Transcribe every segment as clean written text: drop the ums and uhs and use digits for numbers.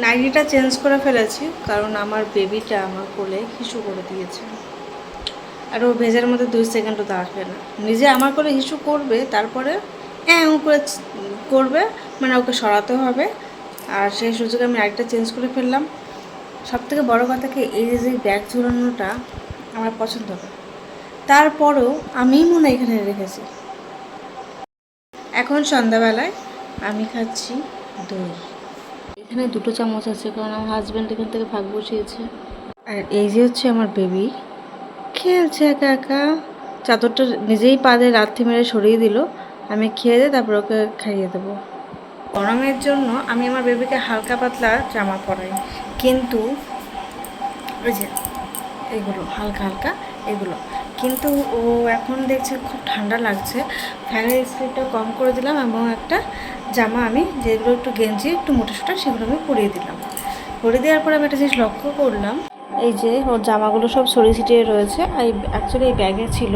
নাইটিটা চেঞ্জ করে ফেলেছি কারণ আমার বেবিটা আমার কোলে হিসু করে দিয়েছে। আর ও ভেজার মধ্যে 2 সেকেন্ডও দাঁড়াবে না, নিজে আমার কোলে হিসু করবে, তারপরে করে করবে, মানে ওকে সরাতে হবে। আর সেই সুযোগে আমি নাইটিটা চেঞ্জ করে ফেললাম। সবথেকে বড় কথা কি, এই যে ব্যাগ ঝুলানোটা আমার পছন্দ না, তারপরেও আমিই মনে হয় এখানে রেখেছি। এখন সন্ধ্যাবেলায় আমি খাচ্ছি দই। এখানে 2 চামচ আছে কারণ আমার হাজব্যান্ড এখান থেকে ভাগ বসিয়েছে। আর এই যে হচ্ছে আমার বেবি, খেলছে একা একা। চাদরটা নিজেই পা দিয়ে লাথি মেরে সরিয়ে দিল। আমি খেয়ে দিয়ে তারপর ওকে খাইয়ে দেবো। গরমের জন্য আমি আমার বেবিকে হালকা পাতলা জামা পরাই, কিন্তু ওই যে এগুলো হালকা হালকা এগুলো, কিন্তু ও এখন দেখছে খুব ঠান্ডা লাগছে, ফ্যানের স্পিডটা কম করে দিলাম এবং একটা জামা আমি যেগুলো একটু গেঞ্জি একটু মোটা সোটা সেগুলো আমি পরিয়ে দিলাম। পরিয়ে দেওয়ার পরে আমি একটা জিনিস লক্ষ্য করলাম, এই যে ওর জামাগুলো সব ছড়িয়ে ছিটিয়ে রয়েছে। আর অ্যাকচুয়ালি এই ব্যাগে ছিল,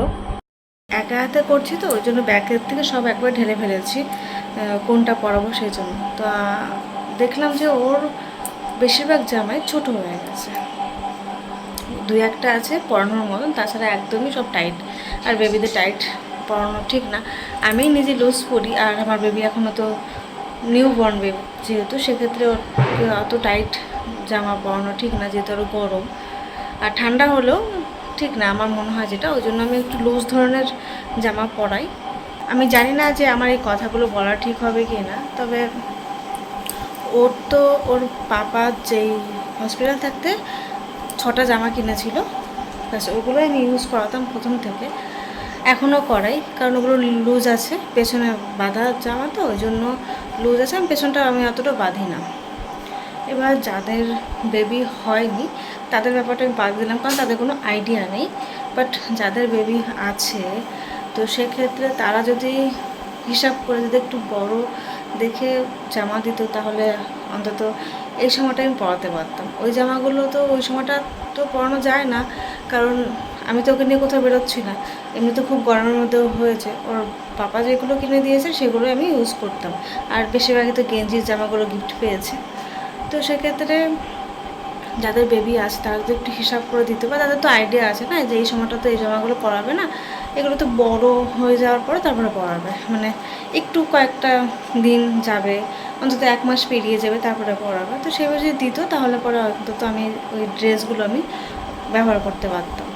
একা হাতে করছি তো ওই জন্য ব্যাগের থেকে সব একবার ঢেলে ফেলেছি কোনটা পরাবো সেই জন্য। তো দেখলাম যে ওর বেশিরভাগ জামাই ছোট হয়ে গেছে, 2-1টা আছে পরানোর মতন, তাছাড়া একদমই সব টাইট। আর বেবিদের টাইট পরানো ঠিক না, আমি নিজে লুজ পরি। আর আমার বেবি এখনও তো নিউ বর্ন বেবি, যেহেতু সেক্ষেত্রে অত টাইট জামা পরানো ঠিক না, যেহেতু আরও গরম আর ঠান্ডা হলেও ঠিক না আমার মনে হয় যেটা, ওই জন্য আমি একটু লুজ ধরনের জামা পরাই। আমি জানি না যে আমার এই কথাগুলো বলা ঠিক হবে কি না, তবে ওর তো ওর পাপা যেই হসপিটাল থাকতে 6টা জামা কিনেছিল, ব্যাস ওগুলোই আমি ইউজ করাতাম প্রথম থেকে, এখনও করাই, কারণ ওগুলো লুজ আছে, পেছনে বাঁধা জামা তো ওই জন্য লুজ আছে, আমি পেছনটা আমি অতটা বাঁধি না। এবার যাদের বেবি হয়নি তাদের ব্যাপারটা আমি বাদ দিলাম, কারণ তাদের কোনো আইডিয়া নেই। বাট যাদের বেবি আছে তো সেক্ষেত্রে তারা যদি হিসাব করে যদি একটু বড় দেখে জামা দিত, তাহলে অন্তত এই সময়টা আমি পরাতে পারতাম। ওই জামাগুলো তো ওই সময়টা তো পরানো যায় না, কারণ আমি তো ওকে নিয়ে কোথাও বেরোচ্ছি না, এমনি তো খুব গরমের মধ্যেও হয়েছে। ওর পাপা যেগুলো কিনে দিয়েছে সেগুলো আমি ইউজ করতাম, আর বেশিরভাগই তো গেঞ্জির জামাগুলো গিফট পেয়েছে। তো সেক্ষেত্রে যাদের বেবি আছে তারা তো একটু হিসাব করে দিতে পারে, তাদের তো আইডিয়া আছে না যে এই সময়টা তো এই জামাগুলো পরাবে না, এগুলো তো বড় হয়ে যাওয়ার পরে তারপরে পরাবে, মানে একটু কয়েকটা দিন যাবে, অন্তত 1 মাস পেরিয়ে যাবে তারপরে পরাবে। তো সেভাবে যদি দিত তাহলে পরে অন্তত আমি ওই ড্রেসগুলো আমি ব্যবহার করতে পারতাম।